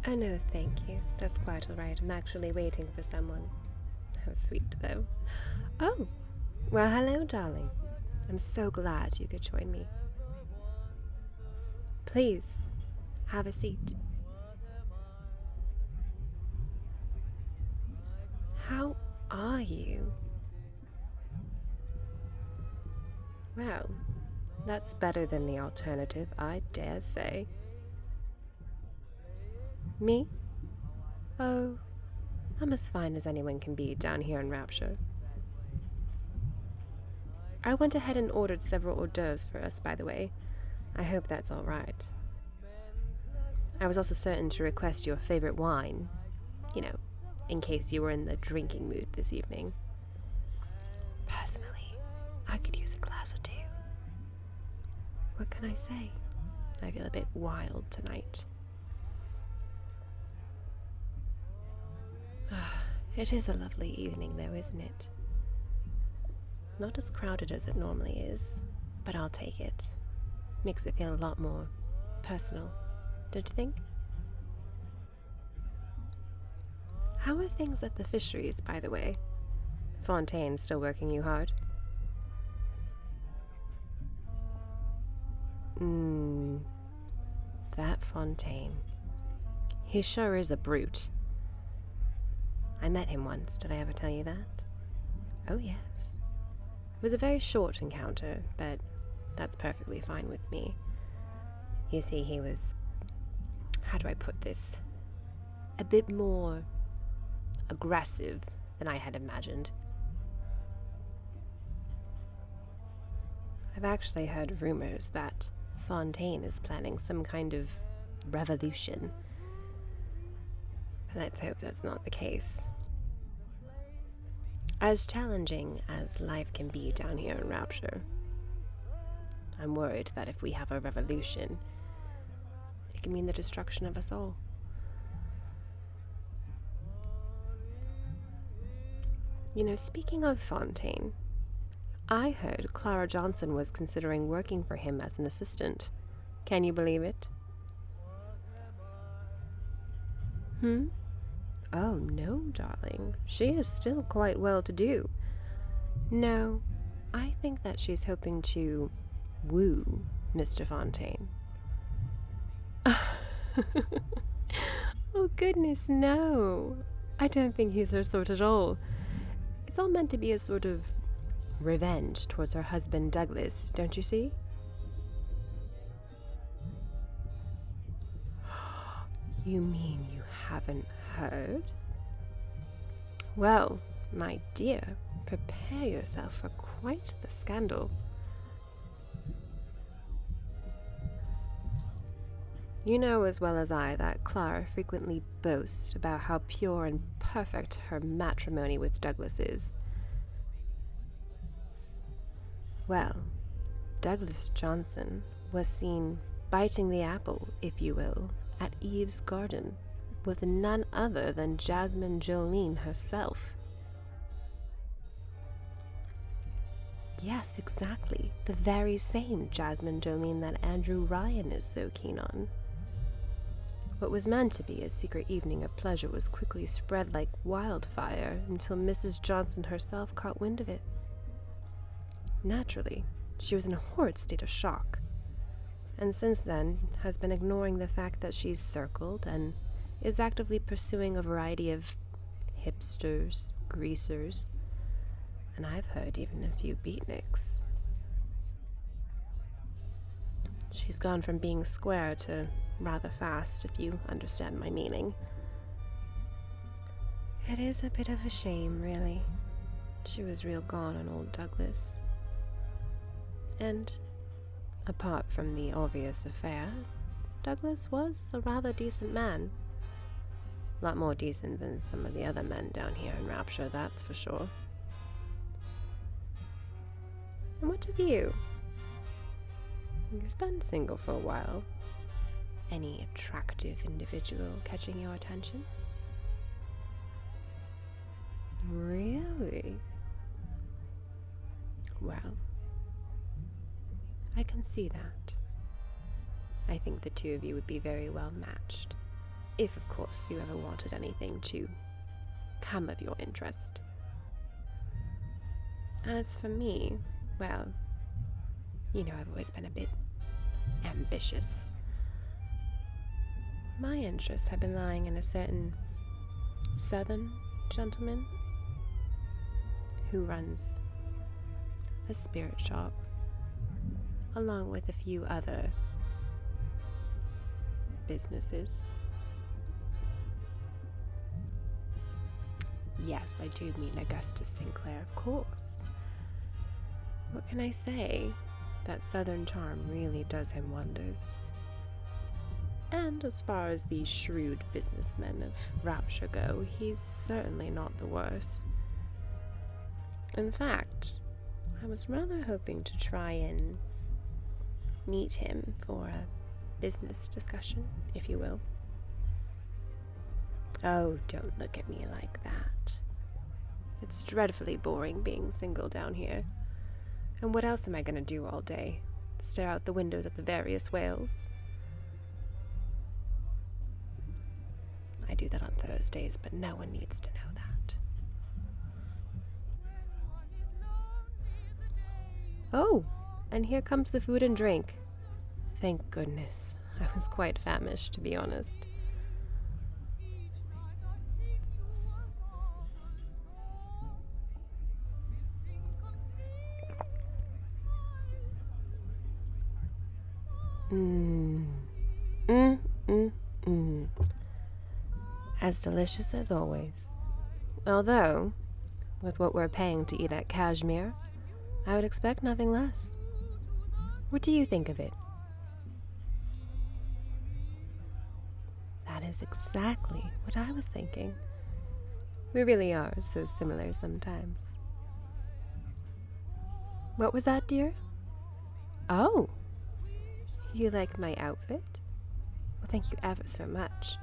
Oh no, thank you. That's quite alright. I'm actually waiting for someone. How sweet, though. Oh, well, hello, darling. I'm so glad you could join me. Please, have a seat. How are you? Well, that's better than the alternative, I dare say. Me? Oh, I'm as fine as anyone can be down here in Rapture. I went ahead and ordered several hors d'oeuvres for us, by the way. I hope that's all right. I was also certain to request your favorite wine, you know, in case you were in the drinking mood this evening. Personally, I could use a glass or two. What can I say? I feel a bit wild tonight. It is a lovely evening, though, isn't it? Not as crowded as it normally is, but I'll take it. Makes it feel a lot more personal, don't you think? How are things at the fisheries, by the way? Fontaine still working you hard? That Fontaine. He sure is a brute. I met him once, did I ever tell you that? Oh, yes. It was a very short encounter, but that's perfectly fine with me. You see, he was, how do I put this, a bit more aggressive than I had imagined. I've actually heard rumors that Fontaine is planning some kind of revolution. But let's hope that's not the case. As challenging as life can be down here in Rapture, I'm worried that if we have a revolution, it can mean the destruction of us all. You know, speaking of Fontaine, I heard Clara Johnson was considering working for him as an assistant. Can you believe it? Oh, no, darling. She is still quite well-to-do. No, I think that she's hoping to woo Mr. Fontaine. Oh, goodness, no. I don't think he's her sort at all. It's all meant to be a sort of revenge towards her husband, Douglas, don't you see? You mean you haven't heard? Well, my dear, prepare yourself for quite the scandal. You know as well as I that Clara frequently boasts about how pure and perfect her matrimony with Douglas is. Well, Douglas Johnson was seen biting the apple, if you will, at Eve's garden with none other than Jasmine Jolene herself. Yes, exactly. The very same Jasmine Jolene that Andrew Ryan is so keen on. What was meant to be a secret evening of pleasure was quickly spread like wildfire until Mrs. Johnson herself caught wind of it. Naturally, she was in a horrid state of shock, and since then has been ignoring the fact that she's circled and is actively pursuing a variety of hipsters, greasers, and I've heard even a few beatniks. She's gone from being square to rather fast, if you understand my meaning. It is a bit of a shame, really. She was real gone on old Douglas. And, apart from the obvious affair, Douglas was a rather decent man. A lot more decent than some of the other men down here in Rapture, that's for sure. And what of you? You've been single for a while. Any attractive individual catching your attention? Really? Well, I can see that. I think the two of you would be very well matched. If, of course, you ever wanted anything to come of your interest. As for me, well, I've always been a bit ambitious. My interests have been lying in a certain southern gentleman who runs a spirit shop, along with a few other businesses. Yes, I do mean Augustus Sinclair, of course. What can I say? That southern charm really does him wonders. And as far as the shrewd businessmen of Rapture go, he's certainly not the worst. In fact, I was rather hoping to try and meet him for a business discussion, if you will. Oh, don't look at me like that. It's dreadfully boring being single down here. And what else am I going to do all day? Stare out the windows at the various whales? I do that on Thursdays, but no one needs to know that. Oh, and here comes the food and drink. Thank goodness. I was quite famished, to be honest. As delicious as always. Although, with what we're paying to eat at Kashmir, I would expect nothing less. What do you think of it? That is exactly what I was thinking. We really are so similar sometimes. What was that, dear? Oh, you like my outfit? Well, thank you ever so much.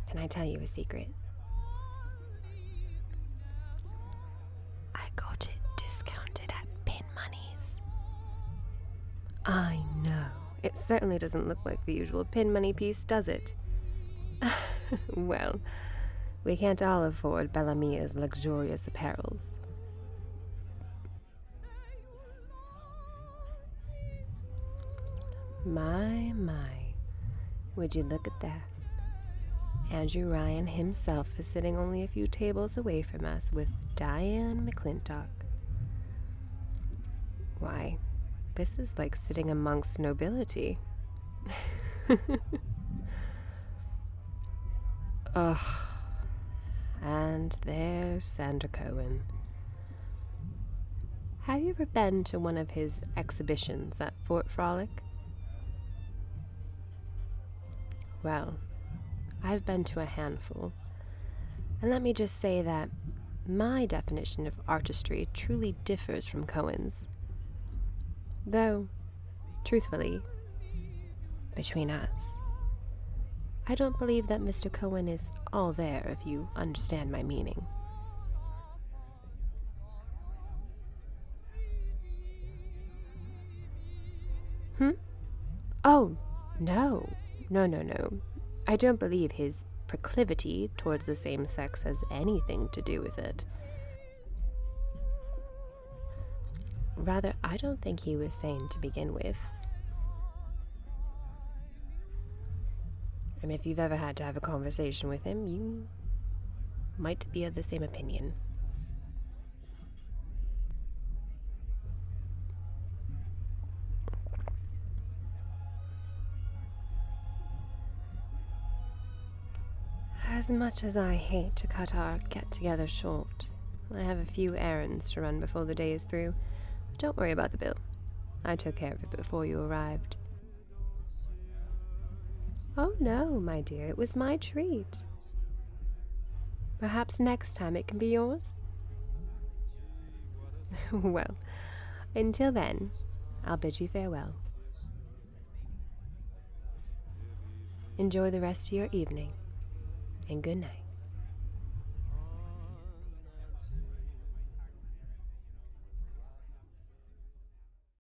Can I tell you a secret? I got it discounted at Pin Money's. I know. It certainly doesn't look like the usual Pin Money piece, does it? Well, we can't all afford Bellamia's luxurious apparels. My, would you look at that? Andrew Ryan himself is sitting only a few tables away from us with Diane McClintock. Why, this is like sitting amongst nobility. Ugh. And there's Sandra Cohen. Have you ever been to one of his exhibitions at Fort Frolic? Well, I've been to a handful, and let me just say that my definition of artistry truly differs from Cohen's. Though, truthfully, between us, I don't believe that Mr. Cohen is all there, if you understand my meaning. Oh, no. No. I don't believe his proclivity towards the same sex has anything to do with it. Rather, I don't think he was sane to begin with. And if you've ever had to have a conversation with him, you might be of the same opinion. As much as I hate to cut our get-together short, I have a few errands to run before the day is through. Don't worry about the bill. I took care of it before you arrived. Oh no, my dear, it was my treat. Perhaps next time it can be yours? Well, until then, I'll bid you farewell. Enjoy the rest of your evening, and good night.